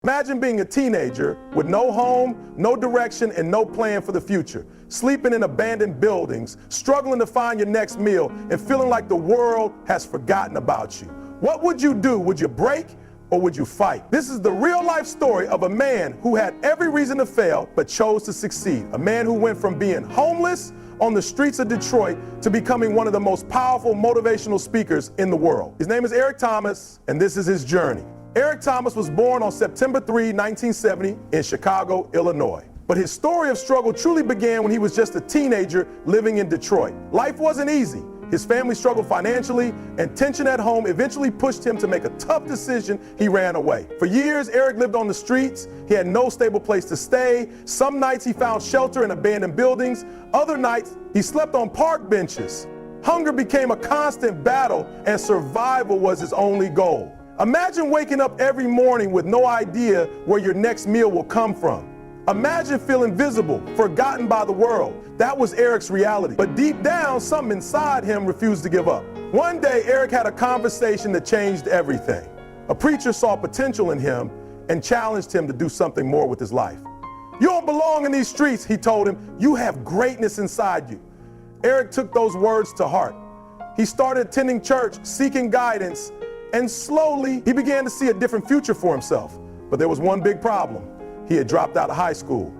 Imagine being a teenager with no home, no direction, and no plan for the future, sleeping in abandoned buildings, struggling to find your next meal, and feeling like the world has forgotten about you. What would you do? Would you break or would you fight? This is the real life story of a man who had every reason to fail but chose to succeed. A man who went from being homeless on the streets of Detroit to becoming one of the most powerful motivational speakers in the world. His name is Eric Thomas, and this is his journey. Eric Thomas was born on September 3, 1970 in Chicago, Illinois. But his story of struggle truly began when he was just a teenager living in Detroit. Life wasn't easy. His family struggled financially, and tension at home eventually pushed him to make a tough decision. He ran away. For years, Eric lived on the streets. He had no stable place to stay. Some nights he found shelter in abandoned buildings. Other nights, he slept on park benches. Hunger became a constant battle, and survival was his only goal. Imagine waking up every morning with no idea where your next meal will come from. Imagine feeling invisible, forgotten by the world. That was Eric's reality. But deep down, something inside him refused to give up. One day, Eric had a conversation that changed everything. A preacher saw potential in him and challenged him to do something more with his life. "You don't belong in these streets," he told him. "You have greatness inside you." Eric took those words to heart. He started attending church, seeking guidance, and slowly he began to see a different future for himself. But there was one big problem. He had dropped out of high school.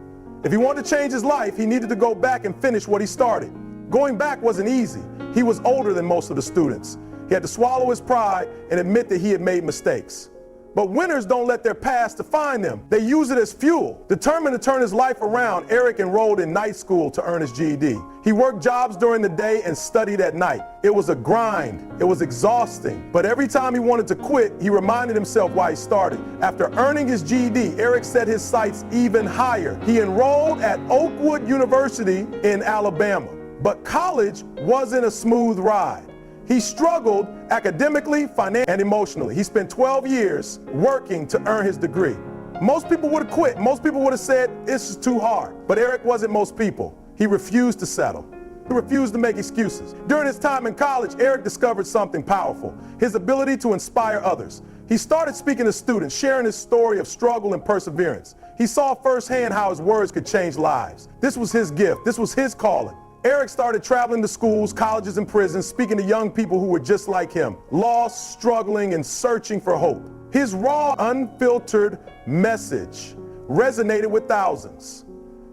If he wanted to change his life, he needed to go back and finish what he started. Going back wasn't easy. He was older than most of the students. He had to swallow his pride and admit that he had made mistakes. But winners don't let their past define them. They use it as fuel. Determined to turn his life around, Eric enrolled in night school to earn his GED. He worked jobs during the day and studied at night. It was a grind. It was exhausting. But every time he wanted to quit, he reminded himself why he started. After earning his GED, Eric set his sights even higher. He enrolled at Oakwood University in Alabama. But college wasn't a smooth ride. He struggled academically, financially, and emotionally. He spent 12 years working to earn his degree. Most people would have quit. Most people would have said, "This is too hard." But Eric wasn't most people. He refused to settle. He refused to make excuses. During his time in college, Eric discovered something powerful: his ability to inspire others. He started speaking to students, sharing his story of struggle and perseverance. He saw firsthand how his words could change lives. This was his gift. This was his calling. Eric started traveling to schools, colleges, and prisons, speaking to young people who were just like him, lost, struggling, and searching for hope. His raw, unfiltered message resonated with thousands.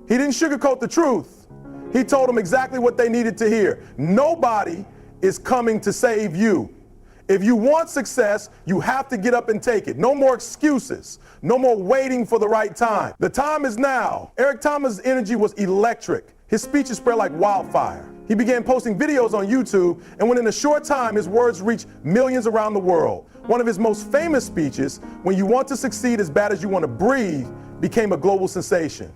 He didn't sugarcoat the truth. He told them exactly what they needed to hear. Nobody is coming to save you. If you want success, you have to get up and take it. No more excuses. No more waiting for the right time. The time is now. Eric Thomas' energy was electric. His speeches spread like wildfire. He began posting videos on YouTube, and within a short time, his words reached millions around the world. One of his most famous speeches, "When you want to succeed as bad as you want to breathe," became a global sensation.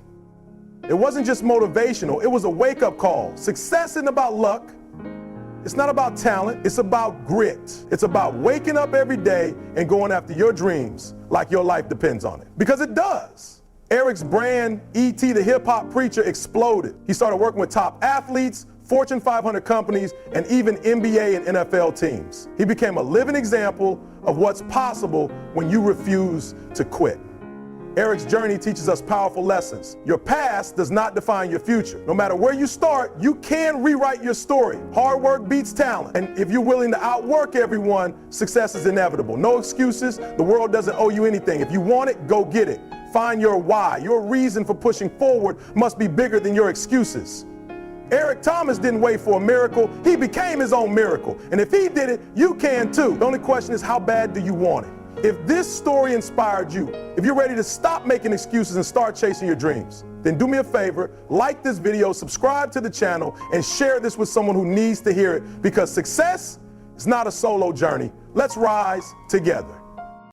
It wasn't just motivational, it was a wake-up call. Success isn't about luck. It's not about talent, it's about grit. It's about waking up every day and going after your dreams like your life depends on it. Because it does. Eric's brand, E.T. the hip-hop preacher, exploded. He started working with top athletes, Fortune 500 companies, and even NBA and NFL teams. He became a living example of what's possible when you refuse to quit. Eric's journey teaches us powerful lessons. Your past does not define your future. No matter where you start, you can rewrite your story. Hard work beats talent. And if you're willing to outwork everyone, success is inevitable. No excuses. The world doesn't owe you anything. If you want it, go get it. Find your why. Your reason for pushing forward must be bigger than your excuses. Eric Thomas didn't wait for a miracle. He became his own miracle. And if he did it, you can too. The only question is, how bad do you want it? If this story inspired you, if you're ready to stop making excuses and start chasing your dreams, then do me a favor, like this video, subscribe to the channel, and share this with someone who needs to hear it, because success is not a solo journey. Let's rise together.